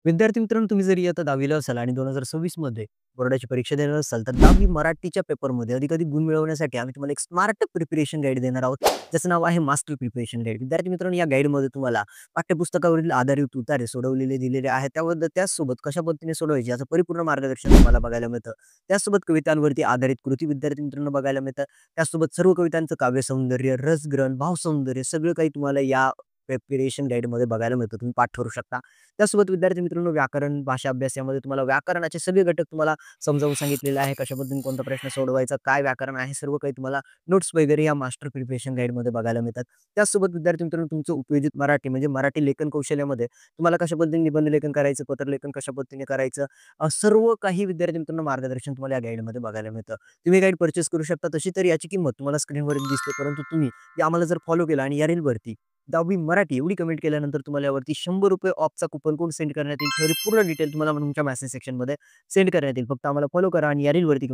विद्यार्थी मित्रांनो, तुम्ही जर इयत्ता 10वी ला असाल आणि 2026 मध्ये बोर्डाची परीक्षा देणार असाल, तर 10वी मराठीच्या पेपरमध्ये अधिकाधिक गुण मिळवण्यासाठी आम्ही तुम्हाला एक स्मार्ट प्रिपरेशन गाईड देणार आहोत. ज्याचं नाव आहे मास्टर प्रिपरेशन गाईड. विद्यार्थी मित्रांनो, या गाईडमध्ये तुम्हाला पाठ्यपुस्तकावरील आधारित उतारे सोडवलेले दिलेले आहेत. त्याचसोबत कशा पद्धतीने सोडवायचे याचं परिपूर्ण मार्गदर्शन तुम्हाला बघायला मिळतं. त्याचसोबत कवितांवरती आधारित कृती विद्यार्थी मित्रांनो बघायला मिळतात. त्याचसोबत सर्व कवितांचं काव्यसौंदर्य, रसग्रहण, भावसौंदर्य सगळं काही तुम्हाला या प्रिपरेशन गाईडमध्ये बघायला मिळतं. तुम्ही पाठ करू शकता. त्यासोबत विद्यार्थी मित्रांनो, व्याकरण, भाषा अभ्यास यामध्ये तुम्हाला व्याकरणाचे सगळे घटक तुम्हाला समजावून सांगितलेले आहे. कशा पद्धतीने कोणता प्रश्न सोडवायचा, काय व्याकरण आहे, सर्व काही तुम्हाला नोट्स वगैरे या मास्टर प्रिपरेशन गाईडमध्ये बघायला मिळतात. त्याचसोबत विद्यार्थी मित्रांनो, तुमचं उपयोजित मराठी म्हणजे मराठी लेखन कौशल्यामध्ये तुम्हाला कशा पद्धतीने निबंध लेखन करायचं, पत्रलेखन कशा पद्धतीने करायचं, सर्व काही विद्यार्थी मित्रांनो मार्गदर्शन तुम्हाला या गाईडमध्ये बघायला मिळतं. तुम्ही गाईड परचेस करू शकता. तशी तर याची किंमत तुम्हाला स्क्रीनवर दिसते. परंतु तुम्ही ते आम्हाला जर फॉलो केलं आणि या रीलवरती 10वी मराठी एवढी कमेंट केल्यानंतर तुम्हाला यावरती ₹100 ऑफचा कुपन कोड सेंड करण्यात येईल. त्यावरील पूर्ण डिटेल तुम्हाला तुमच्या मेसेज सेक्शनमध्ये सेंड करण्यात येईल. फक्त आम्हाला फॉलो करा आणि या रीलवरती